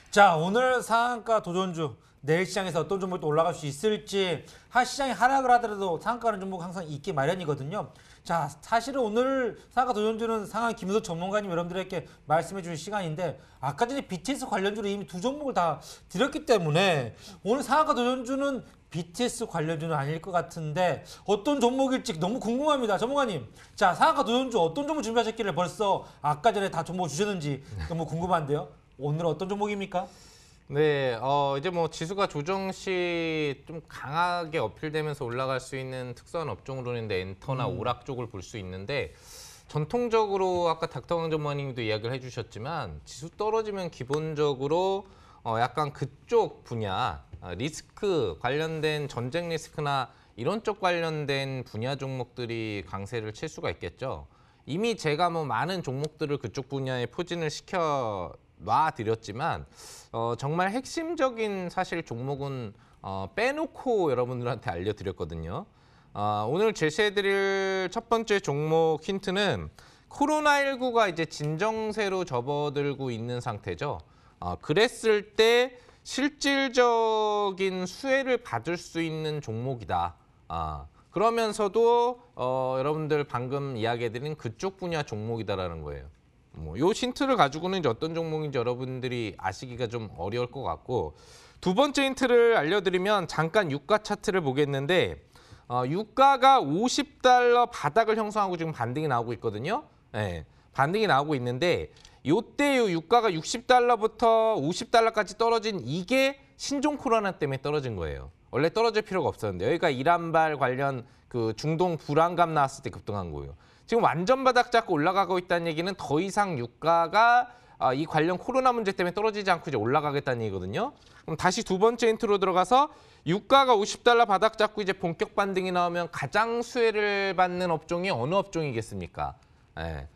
자, 오늘 상한가 도전주 내일 시장에서 어떤 종목이 또 올라갈 수 있을지, 시장이 하락을 하더라도 상한가는 종목 항상 있기 마련이거든요. 자, 사실은 오늘 상한가 도전주는 상한 김우석 전문가님 여러분들에게 말씀해 주신 시간인데, 아까 전에 BTS 관련주로 이미 두 종목을 다 드렸기 때문에 오늘 상한가 도전주는 BTS 관련주는 아닐 것 같은데 어떤 종목일지 너무 궁금합니다. 전문가님, 자, 상한가 도전주 어떤 종목 준비하셨길래 벌써 아까 전에 다 종목 주셨는지 너무 궁금한데요. 오늘 어떤 종목입니까? 네, 이제 뭐 지수가 조정 시 좀 강하게 어필되면서 올라갈 수 있는 특수한 업종으로는 엔터나 오락 쪽을 볼 수 있는데, 전통적으로 아까 닥터강 전문가님도 이야기를 해주셨지만 지수 떨어지면 기본적으로 약간 그쪽 분야, 리스크 관련된 전쟁 리스크나 이런 쪽 관련된 분야 종목들이 강세를 칠 수가 있겠죠. 이미 제가 뭐 많은 종목들을 그쪽 분야에 포진을 시켜 놔드렸지만 정말 핵심적인 사실 종목은 빼놓고 여러분들한테 알려드렸거든요. 오늘 제시해드릴 첫 번째 종목 힌트는 코로나19가 이제 진정세로 접어들고 있는 상태죠. 그랬을 때 실질적인 수혜를 받을 수 있는 종목이다. 그러면서도 여러분들 방금 이야기해드린 그쪽 분야 종목이다라는 거예요. 요 힌트를 가지고는 이제 어떤 종목인지 여러분들이 아시기가 좀 어려울 것 같고, 두 번째 힌트를 알려드리면 잠깐 유가 차트를 보겠는데, 유가가 50달러 바닥을 형성하고 지금 반등이 나오고 있거든요. 네, 반등이 나오고 있는데 요때 유가가 60달러부터 50달러까지 떨어진 이게 신종 코로나 때문에 떨어진 거예요. 원래 떨어질 필요가 없었는데 여기가 이란발 관련 그 중동 불안감 나왔을 때 급등한 거예요. 지금 완전 바닥 잡고 올라가고 있다는 얘기는 더 이상 유가가 이 관련 코로나 문제 때문에 떨어지지 않고 이제 올라가겠다는 얘기거든요. 그럼 다시 두 번째 힌트로 들어가서 유가가 50달러 바닥 잡고 이제 본격 반등이 나오면 가장 수혜를 받는 업종이 어느 업종이겠습니까?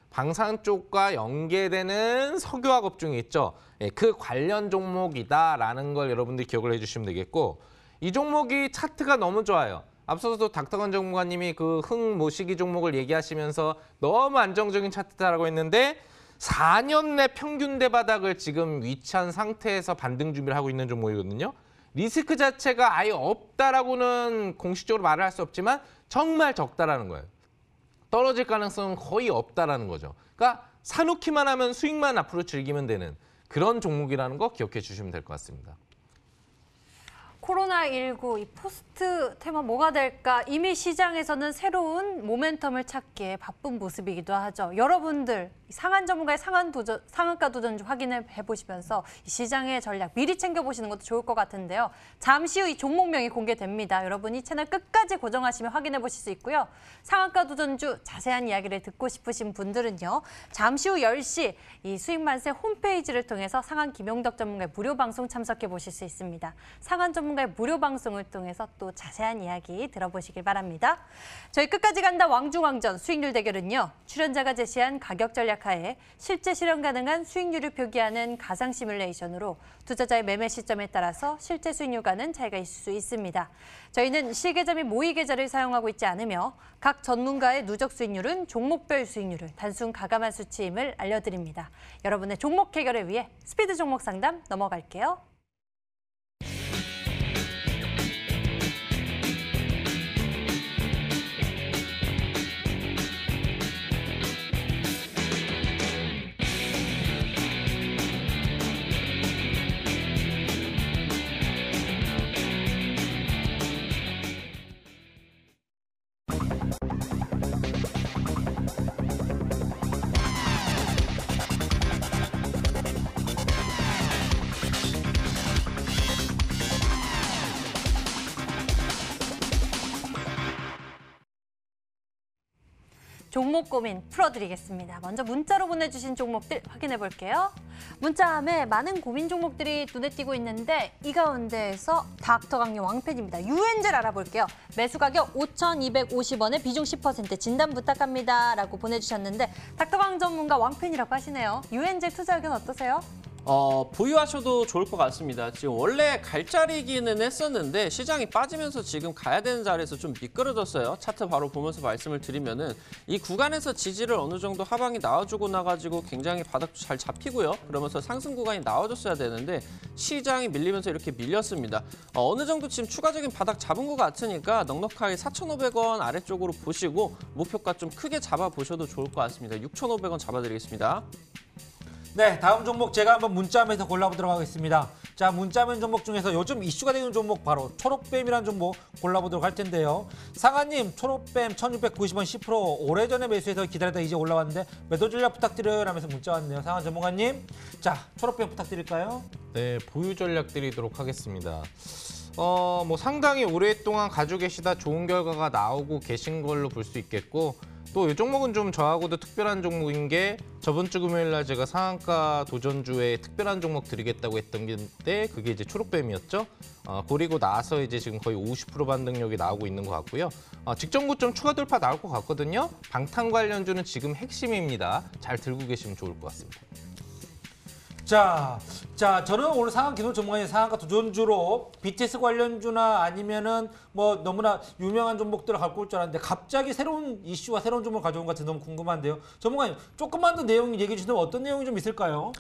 방산 쪽과 연계되는 석유화학 업종이 있죠. 그 관련 종목이다라는 걸 여러분들이 기억을 해주시면 되겠고, 이 종목이 차트가 너무 좋아요. 앞서서도 닥터건 전문가님이 그 흥 모시기 종목을 얘기하시면서 너무 안정적인 차트다라고 했는데 4년 내 평균 대바닥을 지금 위치한 상태에서 반등 준비를 하고 있는 종목이거든요. 리스크 자체가 아예 없다라고는 공식적으로 말을 할 수 없지만 정말 적다라는 거예요. 떨어질 가능성은 거의 없다라는 거죠. 그러니까 사놓기만 하면 수익만 앞으로 즐기면 되는 그런 종목이라는 거 기억해 주시면 될 것 같습니다. 코로나19 이 포스트 테마 뭐가 될까? 이미 시장에서는 새로운 모멘텀을 찾기에 바쁜 모습이기도 하죠. 여러분들 상한 전문가의 상한가 도전주 확인해 보시면서 이 시장의 전략 미리 챙겨보시는 것도 좋을 것 같은데요. 잠시 후 이 종목명이 공개됩니다. 여러분이 채널 끝까지 고정하시면 확인해 보실 수 있고요. 상한가 도전주 자세한 이야기를 듣고 싶으신 분들은요. 잠시 후 10시 이 수익만세 홈페이지를 통해서 상한 김용덕 전문가의 무료 방송 참석해 보실 수 있습니다. 상한 전문가의 무료 방송을 통해서 또 자세한 이야기 들어보시길 바랍니다. 저희 끝까지 간다 왕중왕전 수익률 대결은요. 출연자가 제시한 가격 전략 하에 실제 실현 가능한 수익률을 표기하는 가상 시뮬레이션으로 투자자의 매매 시점에 따라서 실제 수익률과는 차이가 있을 수 있습니다. 저희는 실계좌 및 모의 계좌를 사용하고 있지 않으며 각 전문가의 누적 수익률은 종목별 수익률을 단순 가감한 수치임을 알려드립니다. 여러분의 종목 해결을 위해 스피드 종목 상담 넘어갈게요. 종목 고민 풀어드리겠습니다. 먼저 문자로 보내주신 종목들 확인해 볼게요. 문자함에 많은 고민 종목들이 눈에 띄고 있는데 이 가운데에서 닥터강령 왕팬입니다. 유엔젤 알아볼게요. 매수 가격 5,250원에 비중 10% 진단 부탁합니다. 라고 보내주셨는데 닥터강 전문가 왕팬이라고 하시네요. 유엔젤 투자 의견 어떠세요? 보유하셔도 좋을 것 같습니다. 지금 원래 갈 자리기는 했었는데 시장이 빠지면서 지금 가야 되는 자리에서 좀 미끄러졌어요. 차트 바로 보면서 말씀을 드리면은 이 구간에서 지지를 어느 정도 하방이 나와주고 나가지고 굉장히 바닥도 잘 잡히고요. 그러면서 상승 구간이 나와줬어야 되는데 시장이 밀리면서 이렇게 밀렸습니다. 어느 정도 지금 추가적인 바닥 잡은 것 같으니까 넉넉하게 4,500원 아래쪽으로 보시고 목표가 좀 크게 잡아보셔도 좋을 것 같습니다. 6,500원 잡아드리겠습니다. 네, 다음 종목 제가 한번 문자함에서 골라보도록 하겠습니다. 자, 문자면 종목 중에서 요즘 이슈가 되는 종목 바로 초록뱀이라는 종목 골라보도록 할 텐데요. 상한님, 초록뱀 1,690원 10% 오래전에 매수해서 기다리다 이제 올라왔는데 매도 전략 부탁드려요 라면서 문자 왔네요. 상한 전문가님, 자, 초록뱀 부탁드릴까요? 네, 보유 전략 드리도록 하겠습니다. 뭐 상당히 오랫동안 가지고 계시다 좋은 결과가 나오고 계신 걸로 볼 수 있겠고 또 이 종목은 좀 저하고도 특별한 종목인 게 저번 주 금요일 날 제가 상한가 도전주에 특별한 종목 드리겠다고 했던 게 그게 이제 초록뱀이었죠. 그리고 나서 이제 지금 거의 50% 반등력이 나오고 있는 것 같고요. 직전 고점 추가 돌파 나올 것 같거든요. 방탄 관련주는 지금 핵심입니다. 잘 들고 계시면 좋을 것 같습니다. 자, 저는 오늘 상한 기술 전문가인 상한가 도전주로 BTS 관련주나 아니면은 뭐 너무나 유명한 종목들을 갖고 올 줄 알았는데 갑자기 새로운 이슈와 새로운 종목을 가져온 것 같아서 너무 궁금한데요. 전문가님, 조금만 더 내용 얘기해 주시면 어떤 내용이 좀 있을까요?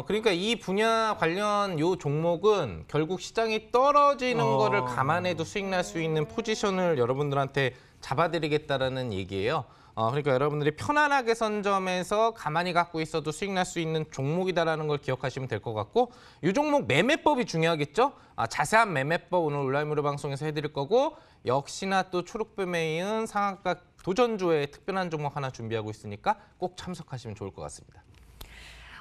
그러니까 이 분야 관련 요 종목은 결국 시장이 떨어지는 거를 감안해도 수익 날 수 있는 포지션을 여러분들한테 잡아드리겠다라는 얘기예요. 그러니까 여러분들이 편안하게 선점해서 가만히 갖고 있어도 수익 날 수 있는 종목이다라는 걸 기억하시면 될 것 같고 이 종목 매매법이 중요하겠죠. 자세한 매매법 오늘 온라인 무료 방송에서 해드릴 거고 역시나 또 초록뱀에 이은 상한가 도전주에 특별한 종목 하나 준비하고 있으니까 꼭 참석하시면 좋을 것 같습니다.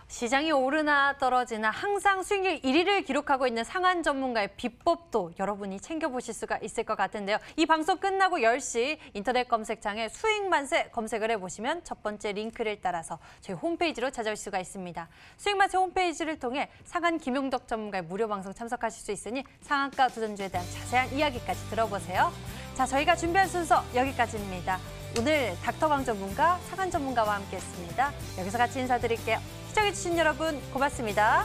시장이 오르나 떨어지나 항상 수익률 1위를 기록하고 있는 상한 전문가의 비법도 여러분이 챙겨보실 수가 있을 것 같은데요. 이 방송 끝나고 10시 인터넷 검색창에 수익만세 검색을 해보시면 첫 번째 링크를 따라서 저희 홈페이지로 찾아올 수가 있습니다. 수익만세 홈페이지를 통해 상한 김용덕 전문가의 무료 방송 참석하실 수 있으니 상한가 도전주에 대한 자세한 이야기까지 들어보세요. 자, 저희가 준비한 순서 여기까지입니다. 오늘 닥터강 전문가, 상한 전문가와 함께했습니다. 여기서 같이 인사드릴게요. 시청해주신 여러분 고맙습니다.